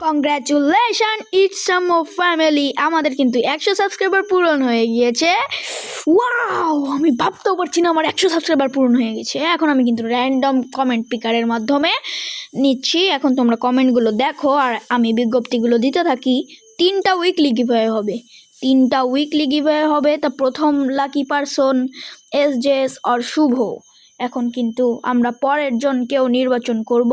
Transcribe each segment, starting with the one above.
Congratulation it's some of family. আমাদের কিন্তু 100 subscriber পূরণ হয়ে গিয়েছে। ওয়াও, আমি ভাবতেও পারছি না আমার 100 সাবস্ক্রাইবার পূরণ হয়ে গেছে। এখন আমি কিন্তু র্যান্ডম কমেন্ট পিকারের মাধ্যমে নিচ্ছি। এখন তোমরা কমেন্টগুলো দেখো আর আমি বিজ্ঞপ্তিগুলো দিতে থাকি। 3টা উইকলি গিভঅ্যাওয়ে হবে, 3টা উইকলি গিভঅ্যাওয়ে হবে। তা প্রথম লাকি পারসন SJS আর শুভ। এখন কিন্তু আমরা পরের জনকেও নির্বাচন করব।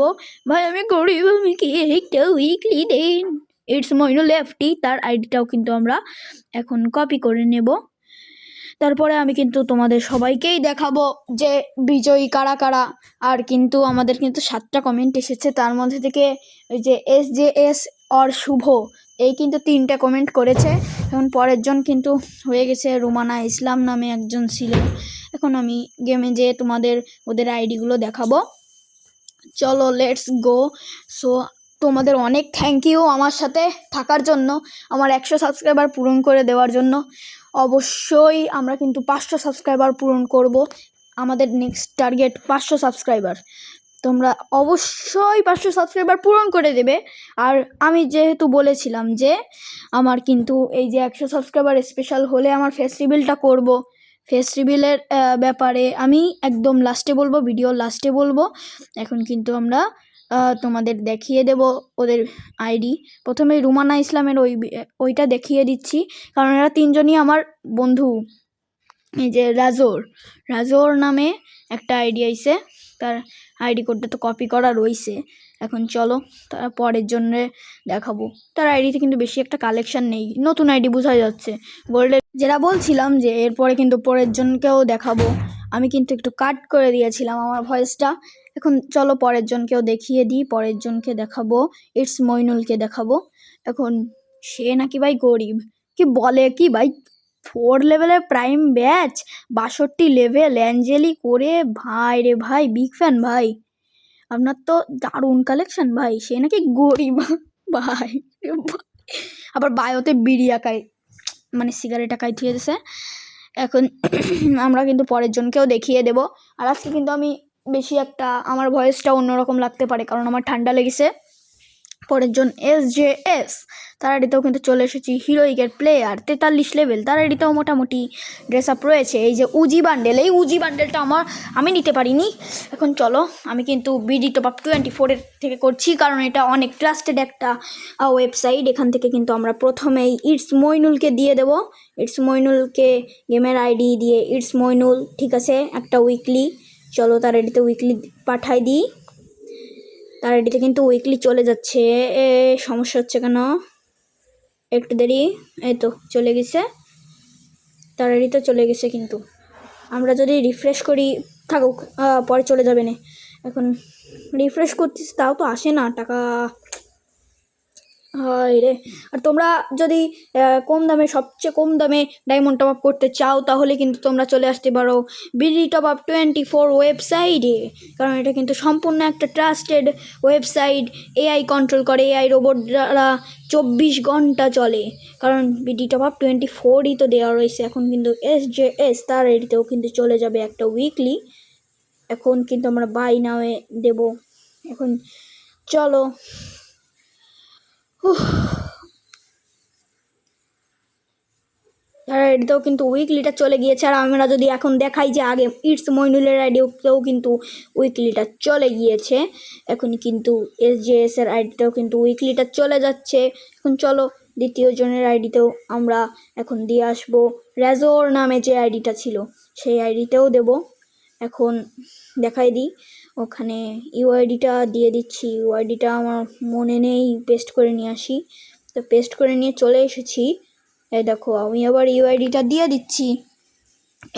ভাই আমি গরিব, আমি কি একটা উইকলি দেন। ইটস মইনুল লেফটি, তার আইডিটাও কিন্তু আমরা এখন কপি করে নেব। তারপরে আমি কিন্তু তোমাদের সবাইকেই দেখাবো যে বিজয়ী কারা কারা। আর কিন্তু আমাদের কিন্তু 7টা কমেন্ট এসেছে, তার মধ্যে থেকে ওই যে SJS আর শুভ এই কিন্তু 3টে কমেন্ট করেছে। এখন পরের জন কিন্তু হয়ে গেছে রুমানা ইসলাম নামে একজন ছিল। এখন আমি গেমে যেয়ে তোমাদের ওদের আইডিগুলো দেখাবো। চলো লেটস গো। সো তোমাদের অনেক থ্যাংক ইউ আমার সাথে থাকার জন্য, আমার 100 সাবস্ক্রাইবার পূরণ করে দেওয়ার জন্য। অবশ্যই আমরা কিন্তু 500 সাবস্ক্রাইবার পূরণ করব। আমাদের নেক্সট টার্গেট 500 সাবস্ক্রাইবার। তোমরা অবশ্যই 500 সাবস্ক্রাইবার পূরণ করে দেবে। আর আমি যেহেতু বলেছিলাম যে আমার কিন্তু এই যে 100 সাবস্ক্রাইবার স্পেশাল হলে আমার ফেস্টিভ্যালটা করব, ফেস্টিভ্যালের ব্যাপারে আমি একদম লাস্টে বলবো, ভিডিওর লাস্টে বলবো। এখন কিন্তু আমরা তোমাদের দেখিয়ে দেব ওদের আইডি। প্রথমে রুমানা ইসলামের ওইটা দেখিয়ে দিচ্ছি, কারণ এরা 3জনই আমার বন্ধু। এই যে রাজোর নামে একটা আইডি আইছে, তার আইডি কোডটা তো কপি করা রয়েছে। এখন চলো তার পরের জন্য দেখাবো। তার আইডিতে কিন্তু বেশি একটা কালেকশন নেই, নতুন আইডি বোঝা যাচ্ছে গোল্ডের। যেটা বলছিলাম যে এরপরে কিন্তু পরের জনকেও দেখাবো, আমি কিন্তু একটু কাট করে দিয়েছিলাম আমার ভয়েসটা। এখন চলো পরের জনকেও দেখিয়ে দিই। পরের জনকে দেখাবো, ইটস মইনুলকে দেখাবো। এখন সে নাকি ভাই গরিব, কি বলে কি ভাই, 4 লেভেলের প্রাইম ব্যাচ, 62 লেভেল অ্যাঞ্জেলি করে। ভাই রে ভাই, বিগ ফ্যান ভাই, আপনার তো দারুণ কালেকশন ভাই। সে নাকি গরিব ভাই, আবার বায়োতে বিড়ি আঁকায়, মানে সিগারেট আঁকায় থুয়ে দিয়েছে। এখন আমরা কিন্তু পরের জনকেও দেখিয়ে দেব। আর আজকে কিন্তু আমি বেশি একটা, আমার ভয়েসটা অন্যরকম লাগতে পারে কারণ আমার ঠান্ডা লেগেছে। পরের জন SJS, তার আইডিতেও কিন্তু চলে এসেছি। হিরোইকের প্লেয়ার 43 লেভেল, তার আইডিতেও মোটামুটি ড্রেস আপ রয়েছে। এই যে উজি বান্ডেল, এই উজি বান্ডেলটা আমি নিতে পারিনি। এখন চলো আমি কিন্তু BD টপ আপ 24 থেকে করছি, কারণ এটা অনেক ট্রাস্টেড একটা ওয়েবসাইট। এখান থেকে কিন্তু আমরা প্রথমেই ইটস মইনুলকে দিয়ে দেব। ইটস মইনুলকে গেমের আইডি দিয়ে ইটস মইনুল, ঠিক আছে, একটা উইকলি। চলো তার আইডিতে উইকলি পাঠাই দিই। তার আইডিতে কিন্তু উইকলি চলে যাচ্ছে। সমস্যা হচ্ছে কেন, একটু দেরি। এই তো চলে গেছে, তার আইডিতে চলে গেছে। কিন্তু আমরা যদি রিফ্রেশ করি, থাকুক, পরে চলে যাবে না। এখন রিফ্রেশ করতেছি তাও তো আসে না টাকা, হয় রে। আর তোমরা যদি কম দামে, সবচেয়ে কম দামে ডায়মন্ড টপ আপ করতে চাও, তাহলে কিন্তু তোমরা চলে আসতে পারো BD টপ আপ 24 ওয়েবসাইটে, কারণ এটা কিন্তু সম্পূর্ণ একটা ট্রাস্টেড ওয়েবসাইট। AI কন্ট্রোল করে, AI রোবট দ্বারা 24 ঘন্টা চলে, কারণ BD টপ আপ 24ই তো দেওয়া রয়েছে। এখন কিন্তু SJS, তার এডিতেও কিন্তু চলে যাবে একটা উইকলি। এখন কিন্তু আমরা বাই নাওয়ে দেব। এখন চলো, তার আইডিতেও কিন্তু উইকলিটা চলে গিয়েছে। আর আমরা যদি এখন দেখাই যে আগে ইটস মইনুলের আইডিতেও কিন্তু উইকলিটা চলে গিয়েছে। এখন কিন্তু SJS এর আইডিতেও কিন্তু উইকলিটা চলে যাচ্ছে। এখন চলো দ্বিতীয় জনের আইডিতেও আমরা এখন দিয়ে আসবো। রাজোর নামে যে আইডিটা ছিল সেই আইডিতেও দেব। এখন দেখাই দিই, ওখানে UIDটা দিয়ে দিচ্ছি। UIDটা আমার মনে নেই, পেস্ট করে নিয়ে আসি। তো পেস্ট করে নিয়ে চলে এসেছি। এই দেখো আমি আবার UIDটা দিয়ে দিচ্ছি।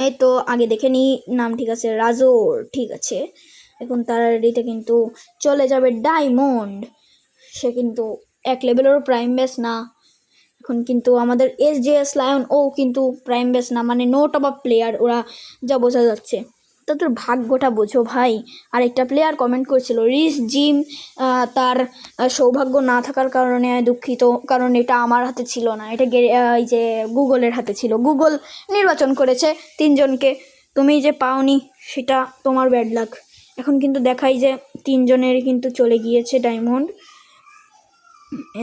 এই তো আগে দেখে নিই নাম, ঠিক আছে, রাজোর, ঠিক আছে। এখন তার আইডিতে কিন্তু চলে যাবে ডায়মন্ড। সে কিন্তু 1 লেভেলেরও প্রাইম ব্যাচ না। এখন কিন্তু আমাদের SJS লায়ন ও কিন্তু প্রাইম ব্যাচ না, মানে নো টপ আপ প্লেয়ার, ওরা যা বোঝা যাচ্ছে। তা তোর ভাগ্যটা বোঝো ভাই। আরেকটা প্লেয়ার কমেন্ট করেছিল রিস জিম, তার সৌভাগ্য না থাকার কারণে দুঃখিত, কারণ এটা আমার হাতে ছিল না, এটা এই যে গুগলের হাতে ছিল। গুগল নির্বাচন করেছে 3জনকে, তুমি যে পাওনি সেটা তোমার ব্যাড লাক। এখন কিন্তু দেখাই যে 3জনেরই কিন্তু চলে গিয়েছে ডায়মন্ড।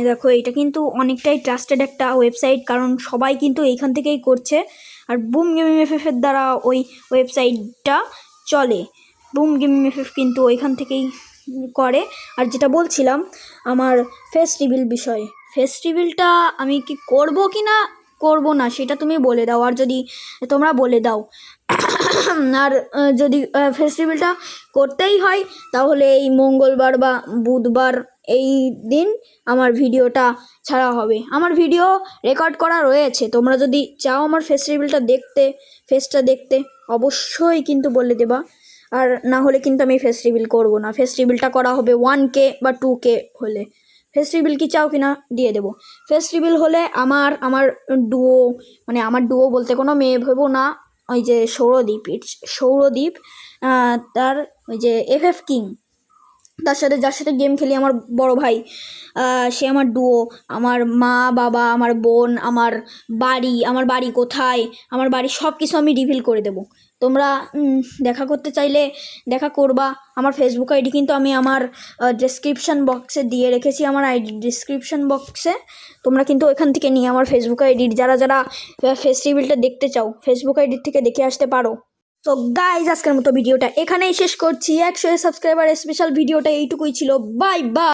দেখো এটা কিন্তু অনেকটাই ট্রাস্টেড একটা ওয়েবসাইট, কারণ সবাই কিন্তু এইখান থেকেই করছে। আর বুম গেমিং এফএফের দ্বারা ওই ওয়েবসাইটটা চলে। বুম গেমিং এফএফ কিন্তু ওইখান থেকেই করে। আর যেটা বলছিলাম আমার ফেস্টিভ্যাল বিষয়ে, ফেস্টিভ্যালটা আমি কি করব কি না করব না সেটা তুমি বলে দাও, আর যদি তোমরা বলে দাও। আর যদি ফেস্টিভ্যালটা করতেই হয় তাহলে এই মঙ্গলবার বা বুধবার এই দিন আমার ভিডিওটা ছাড়া হবে। আমার ভিডিও রেকর্ড করা রয়েছে, তোমরা যদি চাও আমার ফেস্টিভ্যালটা দেখতে, ফেস্টটা দেখতে অবশ্যই কিন্তু বলে দেবা। আর না হলে কিন্তু আমি ফেস্টিভ্যাল করব না। ফেস্টিভ্যালটা করা হবে 1K বা 2K হলে। ফেস্টিভ্যাল কি চাও কিনা দিয়ে দেবো। ফেস্টিভ্যাল হলে আমার ডুও, মানে আমার ডুও বলতে কোনো মেয়ে ভেবো না, ওই যে সৌরদীপ তার ওই যে এফএফ কিং, তার সাথে যার সাথে গেম খেলি, আমার বড় ভাই, সে আমার ডুও। আমার মা বাবা, আমার বোন, আমার বাড়ি কোথায়, আমার বাড়ি সব কিছু আমি রিভিল করে দেবো। তোমরা দেখা করতে চাইলে দেখা করবা। আমার ফেসবুক আইডি কিন্তু আমি আমার ডেসক্রিপশান বক্সে দিয়ে রেখেছি, আমার আইডি ডেসক্রিপশান বক্সে। তোমরা কিন্তু ওইখান থেকে নিয়ে আমার ফেসবুক আইডির যারা ফেস্টিভ্যালটা দেখতে চাও ফেসবুক আইডির থেকে দেখে আসতে পারো। তো গাইজ আজকের মতো ভিডিওটা এখানেই শেষ করছি। 100 সাবস্ক্রাইবার স্পেশাল ভিডিওটা এইটুকুই ছিল। Bye bye.